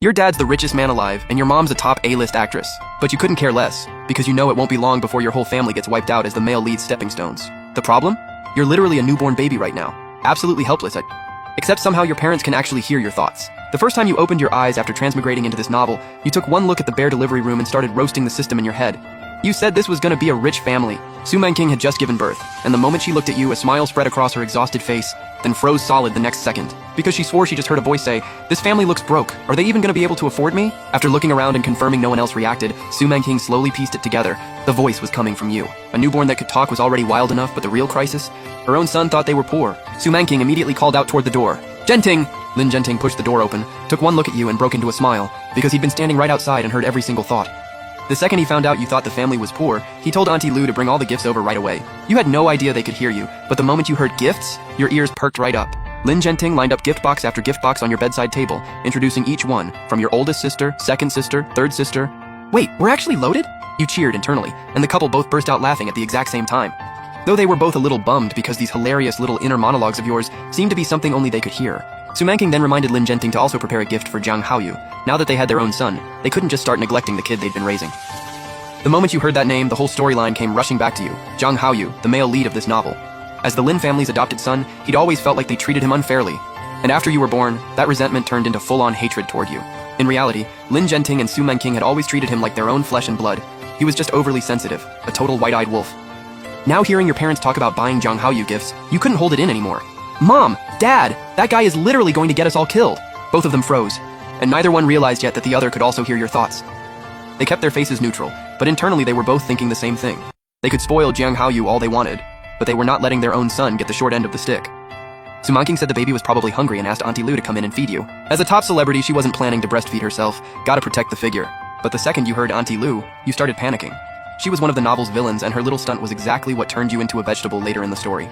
Your dad's the richest man alive, and your mom's a top A-list actress. But you couldn't care less, because you know it won't be long before your whole family gets wiped out as the male lead's stepping stones. The problem? You're literally a newborn baby right now. Absolutely helpless, except somehow your parents can actually hear your thoughts. The first time you opened your eyes after transmigrating into this novel, you took one look at the bare delivery room and started roasting the system in your head. You said this was gonna be a rich family. Su Manking had just given birth, and the moment she looked at you, a smile spread across her exhausted face, then froze solid the next second, because she swore she just heard a voice say, "This family looks broke. Are they even gonna be able to afford me?" After looking around and confirming no one else reacted, Su Manking slowly pieced it together. The voice was coming from you. A newborn that could talk was already wild enough, but the real crisis? Her own son thought they were poor. Su Manking immediately called out toward the door. "Genting!" Lin Genting pushed the door open, took one look at you and broke into a smile, because he'd been standing right outside and heard every single thought. The second he found out you thought the family was poor, he told Auntie Lu to bring all the gifts over right away. You had no idea they could hear you, but the moment you heard gifts, your ears perked right up. Lin Genting lined up gift box after gift box on your bedside table, introducing each one, from your oldest sister, second sister, third sister. "Wait, we're actually loaded?" You cheered internally, and the couple both burst out laughing at the exact same time. Though they were both a little bummed because these hilarious little inner monologues of yours seemed to be something only they could hear. Su Manking then reminded Lin Genting to also prepare a gift for Jiang Haoyu. Now that they had their own son, they couldn't just start neglecting the kid they'd been raising. The moment you heard that name, the whole storyline came rushing back to you. Jiang Haoyu, the male lead of this novel. As the Lin family's adopted son, he'd always felt like they treated him unfairly. And after you were born, that resentment turned into full-on hatred toward you. In reality, Lin Genting and Su Manking had always treated him like their own flesh and blood. He was just overly sensitive, a total white-eyed wolf. Now hearing your parents talk about buying Jiang Haoyu gifts, you couldn't hold it in anymore. "Mom! Dad! That guy is literally going to get us all killed!" Both of them froze, and neither one realized yet that the other could also hear your thoughts. They kept their faces neutral, but internally they were both thinking the same thing. They could spoil Jiang Haoyu all they wanted, but they were not letting their own son get the short end of the stick. Su Manking said the baby was probably hungry and asked Auntie Lu to come in and feed you. As a top celebrity, she wasn't planning to breastfeed herself, gotta protect the figure. But the second you heard Auntie Lu, you started panicking. She was one of the novel's villains, and her little stunt was exactly what turned you into a vegetable later in the story.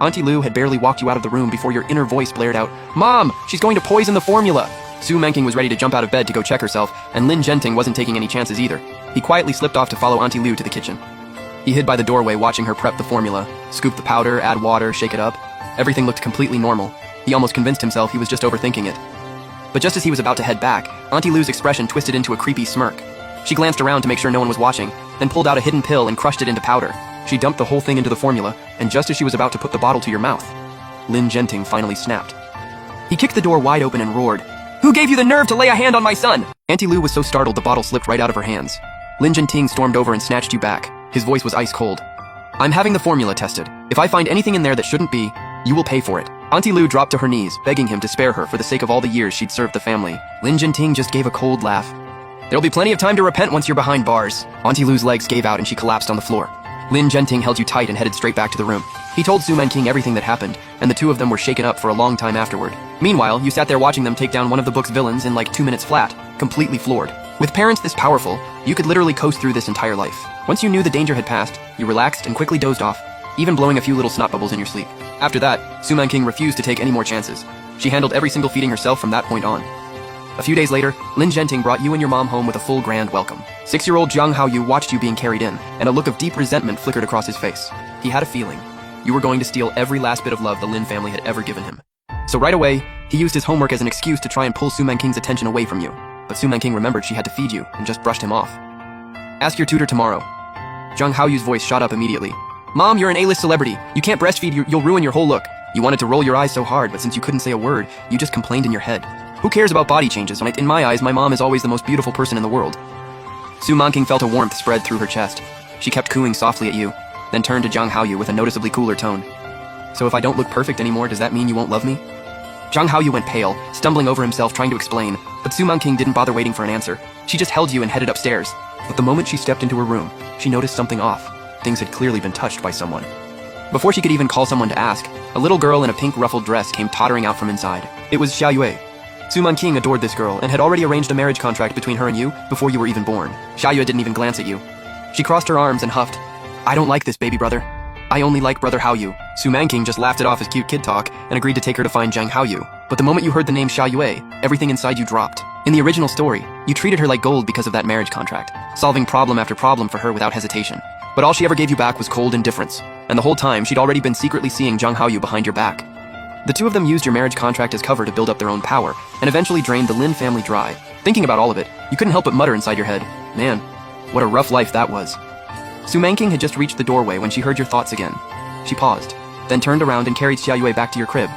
Auntie Lu had barely walked you out of the room before your inner voice blared out, "Mom, she's going to poison the formula!" Su Manking was ready to jump out of bed to go check herself, and Lin Genting wasn't taking any chances either. He quietly slipped off to follow Auntie Lu to the kitchen. He hid by the doorway watching her prep the formula, scoop the powder, add water, shake it up. Everything looked completely normal. He almost convinced himself he was just overthinking it. But just as he was about to head back, Auntie Lu's expression twisted into a creepy smirk. She glanced around to make sure no one was watching, then pulled out a hidden pill and crushed it into powder. She dumped the whole thing into the formula, and just as she was about to put the bottle to your mouth, Lin Genting finally snapped. He kicked the door wide open and roared, "Who gave you the nerve to lay a hand on my son?" Auntie Lu was so startled the bottle slipped right out of her hands. Lin Genting stormed over and snatched you back. His voice was ice cold. "I'm having the formula tested. If I find anything in there that shouldn't be, you will pay for it." Auntie Lu dropped to her knees, begging him to spare her for the sake of all the years she'd served the family. Lin Genting just gave a cold laugh. "There'll be plenty of time to repent once you're behind bars." Auntie Lu's legs gave out and she collapsed on the floor. Lin Genting held you tight and headed straight back to the room. He told Su Manking everything that happened, and the two of them were shaken up for a long time afterward. Meanwhile, you sat there watching them take down one of the book's villains in like 2 minutes flat, completely floored. With parents this powerful, you could literally coast through this entire life. Once you knew the danger had passed, you relaxed and quickly dozed off, even blowing a few little snot bubbles in your sleep. After that, Su Manking refused to take any more chances. She handled every single feeding herself from that point on. A few days later, Lin Genting brought you and your mom home with a full grand welcome. 6-year-old Jiang Haoyu watched you being carried in, and a look of deep resentment flickered across his face. He had a feeling. You were going to steal every last bit of love the Lin family had ever given him. So right away, he used his homework as an excuse to try and pull Su Manking's attention away from you. But Su Manking remembered she had to feed you and just brushed him off. "Ask your tutor tomorrow." Jiang Haoyu's voice shot up immediately. "Mom, you're an A-list celebrity. You can't breastfeed, you'll ruin your whole look." You wanted to roll your eyes so hard, but since you couldn't say a word, you just complained in your head. Who cares about body changes? In my eyes, my mom is always the most beautiful person in the world. Su Manking felt a warmth spread through her chest. She kept cooing softly at you, then turned to Jiang Haoyu with a noticeably cooler tone. "So if I don't look perfect anymore, does that mean you won't love me?" Jiang Haoyu went pale, stumbling over himself trying to explain, but Su Manking didn't bother waiting for an answer. She just held you and headed upstairs. But the moment she stepped into her room, she noticed something off. Things had clearly been touched by someone. Before she could even call someone to ask, a little girl in a pink ruffled dress came tottering out from inside. It was Xia Yue. Su Manking adored this girl and had already arranged a marriage contract between her and you before you were even born. Xia Yue didn't even glance at you. She crossed her arms and huffed, "I don't like this, baby brother. I only like brother Haoyu." Su Manking just laughed it off as cute kid talk and agreed to take her to find Jiang Haoyu. But the moment you heard the name Xia Yue, everything inside you dropped. In the original story, you treated her like gold because of that marriage contract, solving problem after problem for her without hesitation. But all she ever gave you back was cold indifference, and the whole time she'd already been secretly seeing Jiang Haoyu behind your back. The two of them used your marriage contract as cover to build up their own power, and eventually drained the Lin family dry. Thinking about all of it, you couldn't help but mutter inside your head, man, what a rough life that was. Su Mangking had just reached the doorway when she heard your thoughts again. She paused, then turned around and carried Xiaoyue back to your crib.